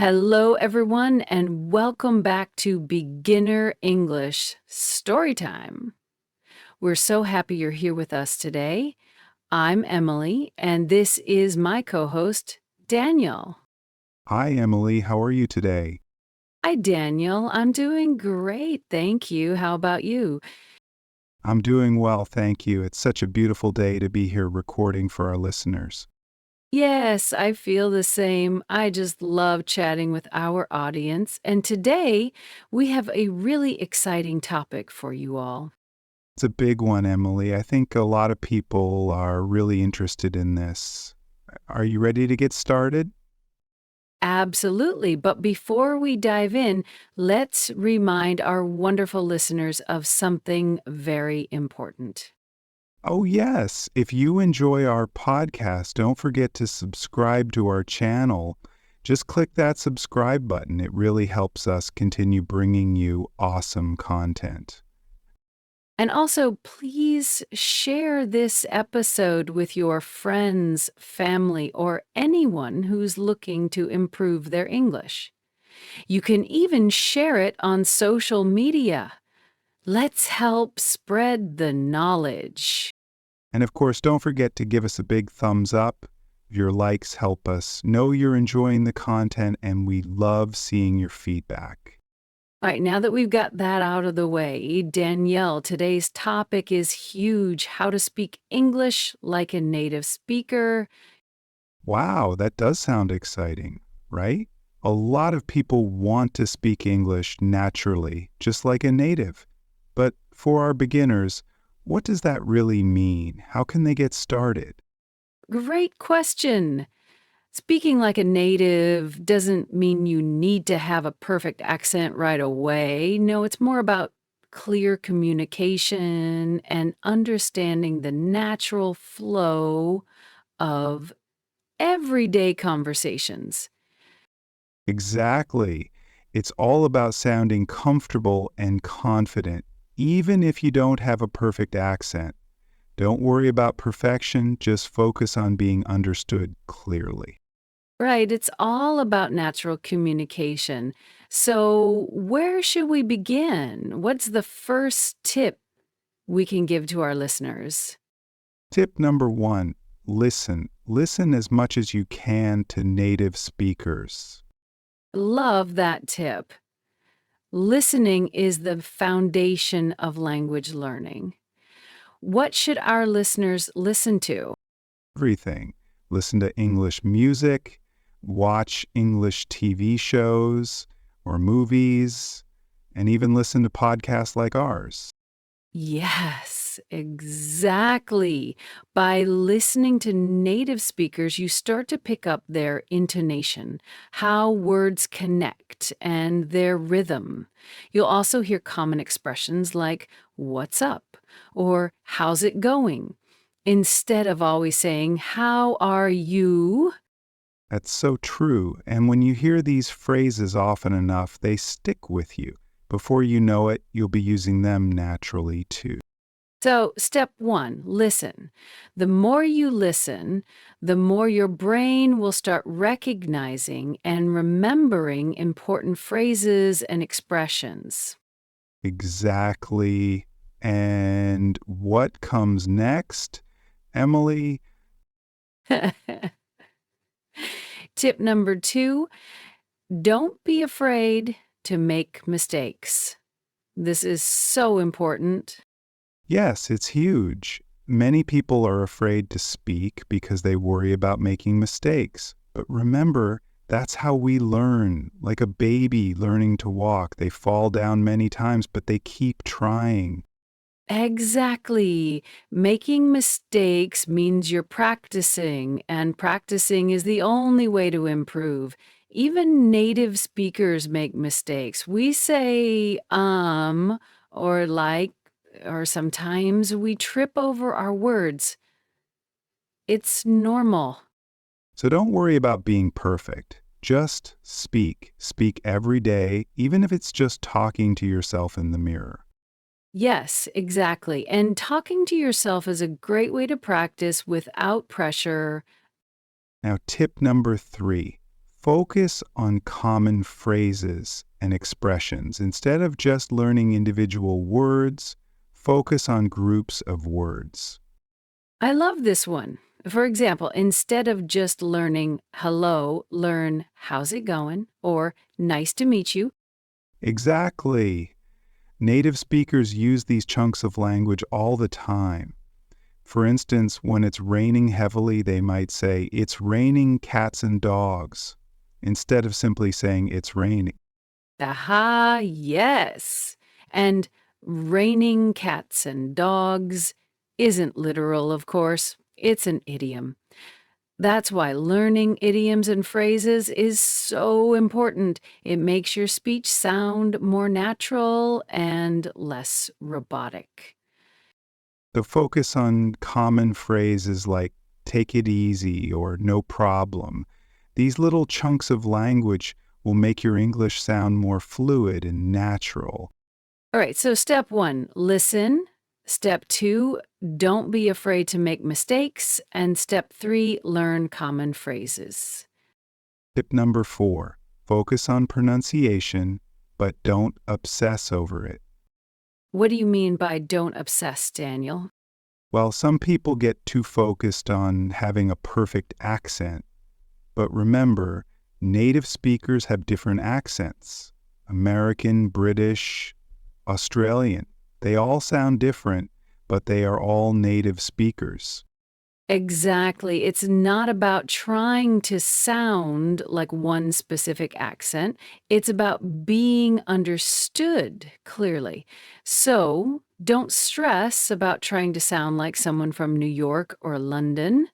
Hello, everyone, and welcome back to Beginner English Storytime. We're so happy you're here with us today. I'm Emily, and this is my co host, Daniel. Hi, Emily. How are you today? Hi, Daniel. I'm doing great. Thank you. How about you? I'm doing well, thank you. It's such a beautiful day to be here recording for our listeners. Yes, I feel the same. I just love chatting with our audience. And today we have a really exciting topic for you all. It's a big one, Emily. I think a lot of people are really interested in this. Are you ready to get started? Absolutely. But before we dive in, let's remind our wonderful listeners of something very important. Oh, yes. If you enjoy our podcast, don't forget to subscribe to our channel. Just click that subscribe button. It really helps us continue bringing you awesome content. And also, please share this episode with your friends, family, or anyone who's looking to improve their English. You can even share it on social media. Let's help spread the knowledge. And of course, don't forget to give us a big thumbs up. Your likes help us know you're enjoying the content, and we love seeing your feedback. All right, now that we've got that out of the way, Danielle, today's topic is huge: how to speak English like a native speaker. Wow, that does sound exciting, right? A lot of people want to speak English naturally, just like a native. But for our beginners, what does that really mean? How can they get started? Great question. Speaking like a native doesn't mean you need to have a perfect accent right away. No, it's more about clear communication and understanding the natural flow of everyday conversations. Exactly. It's all about sounding comfortable and confident, even if you don't have a perfect accent. Don't worry about perfection, just focus on being understood clearly. Right, it's all about natural communication. So, where should we begin? What's the first tip we can give to our listeners? Tip number one, listen. Listen as much as you can to native speakers. Love that tip. Listening is the foundation of language learning. What should our listeners listen to? Everything. Listen to English music, watch English TV shows or movies, and even listen to podcasts like ours. Yes, exactly. By listening to native speakers, you start to pick up their intonation, how words connect, and their rhythm. You'll also hear common expressions like, "What's up?" or "How's it going?" instead of always saying, "How are you?" That's so true. And when you hear these phrases often enough, they stick with you. Before you know it, you'll be using them naturally too. So, step one, listen. The more you listen, the more your brain will start recognizing and remembering important phrases and expressions. Exactly. And what comes next, Emily? Tip number two, don't be afraid to make mistakes. This is so important. Yes, it's huge. Many people are afraid to speak because they worry about making mistakes. But remember, that's how we learn. Like a baby learning to walk, they fall down many times, but they keep trying. Exactly. Making mistakes means you're practicing, and practicing is the only way to improve. Even native speakers make mistakes. We say, or like, or sometimes we trip over our words. It's normal. So don't worry about being perfect. Just speak. Speak every day, even if it's just talking to yourself in the mirror. Yes, exactly. And talking to yourself is a great way to practice without pressure. Now, tip number three, Focus on common phrases and expressions. Instead of just learning individual words, focus on groups of words. I love this one. For example, instead of just learning hello, learn how's it going or nice to meet you. Exactly. Native speakers use these chunks of language all the time. For instance, when it's raining heavily, they might say, "It's raining cats and dogs," instead of simply saying, "It's raining." Aha, yes. And raining cats and dogs isn't literal, of course. It's an idiom. That's why learning idioms and phrases is so important. It makes your speech sound more natural and less robotic. The focus on common phrases like "take it easy" or "no problem." These little chunks of language will make your English sound more fluid and natural. All right, so step one, listen. Step two, don't be afraid to make mistakes. And step three, learn common phrases. Tip number 4, focus on pronunciation, but don't obsess over it. What do you mean by don't obsess, Daniel? Well, some people get too focused on having a perfect accent. But remember, native speakers have different accents. American, British, Australian. They all sound different, but they are all native speakers. Exactly. It's not about trying to sound like one specific accent. It's about being understood clearly. So don't stress about trying to sound like someone from New York or London.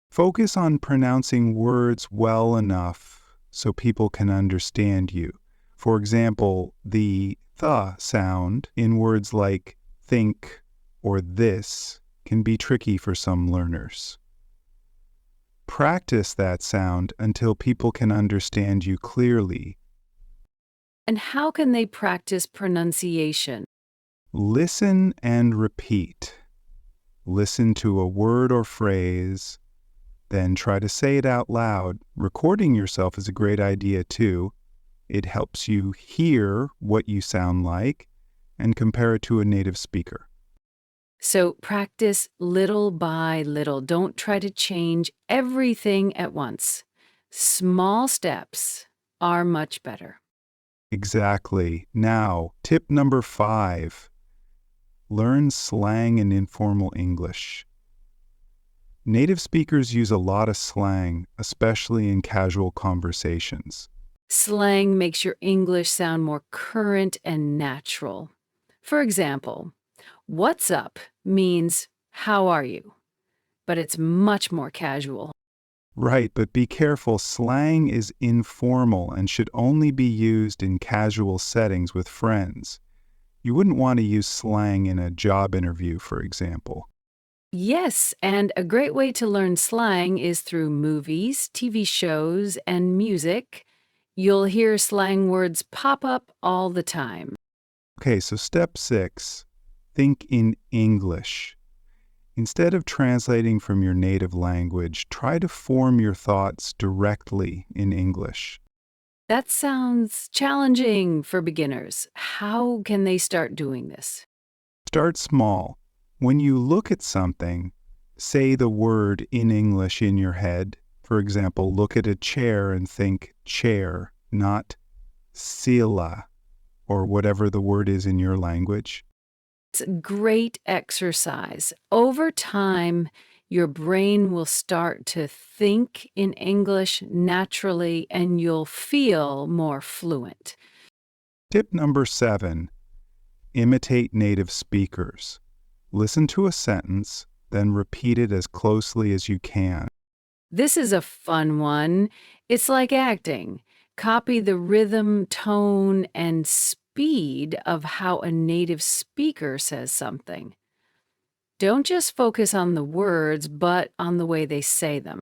Focus on pronouncing words well enough so people can understand you. For example, the "th" sound in words like think or this can be tricky for some learners. Practice that sound until people can understand you clearly. And how can they practice pronunciation? Listen and repeat. Listen to a word or phrase, then try to say it out loud. Recording yourself is a great idea too. It helps you hear what you sound like and compare it to a native speaker. So practice little by little. Don't try to change everything at once. Small steps are much better. Exactly. Now, tip number 5, learn slang and informal English. Native speakers use a lot of slang, especially in casual conversations. Slang makes your English sound more current and natural. For example, what's up means how are you, but it's much more casual. Right, but be careful. Slang is informal and should only be used in casual settings with friends. You wouldn't want to use slang in a job interview, for example. Yes, and a great way to learn slang is through movies, TV shows, and music. You'll hear slang words pop up all the time. Okay, so step 6, think in English. Instead of translating from your native language, try to form your thoughts directly in English. That sounds challenging for beginners. How can they start doing this? Start small. When you look at something, say the word in English in your head. For example, look at a chair and think chair, not sila, or whatever the word is in your language. It's a great exercise. Over time, your brain will start to think in English naturally and you'll feel more fluent. Tip number 7, imitate native speakers. Listen to a sentence, then repeat it as closely as you can. This is a fun one. It's like acting. Copy the rhythm, tone, and speed of how a native speaker says something. Don't just focus on the words, but on the way they say them.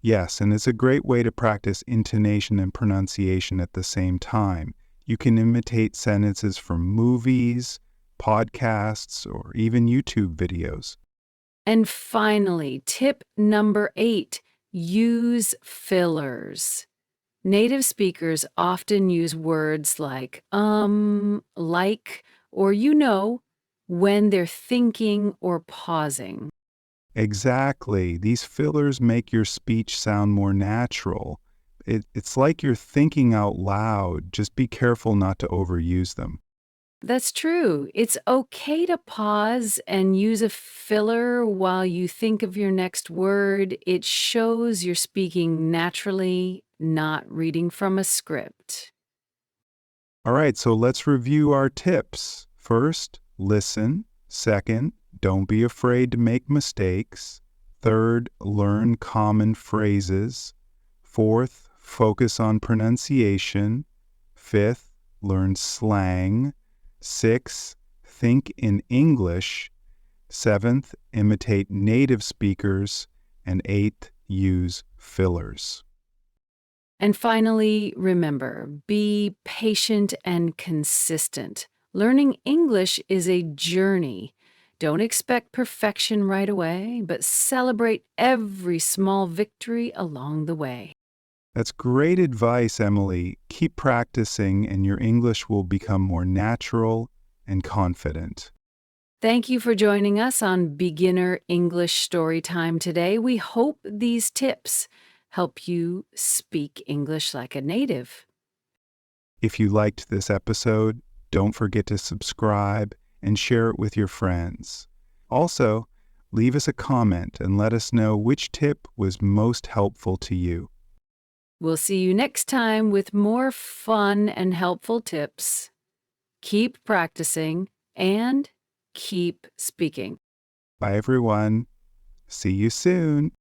Yes, and it's a great way to practice intonation and pronunciation at the same time. You can imitate sentences from movies, podcasts, or even YouTube videos. And finally, tip number 8, use fillers. Native speakers often use words like, or when they're thinking or pausing. Exactly. These fillers make your speech sound more natural. It's like you're thinking out loud. Just be careful not to overuse them. That's true. It's okay to pause and use a filler while you think of your next word. It shows you're speaking naturally, not reading from a script. All right, so let's review our tips. First, listen. Second, don't be afraid to make mistakes. Third, learn common phrases. Fourth, focus on pronunciation. Fifth, learn slang. Sixth, think in English. Seventh, imitate native speakers. And eighth, use fillers. And finally, remember, be patient and consistent. Learning English is a journey. Don't expect perfection right away, but celebrate every small victory along the way. That's great advice, Emily. Keep practicing, and your English will become more natural and confident. Thank you for joining us on Beginner English Storytime today. We hope these tips help you speak English like a native. If you liked this episode, don't forget to subscribe and share it with your friends. Also, leave us a comment and let us know which tip was most helpful to you. We'll see you next time with more fun and helpful tips. Keep practicing and keep speaking. Bye, everyone. See you soon.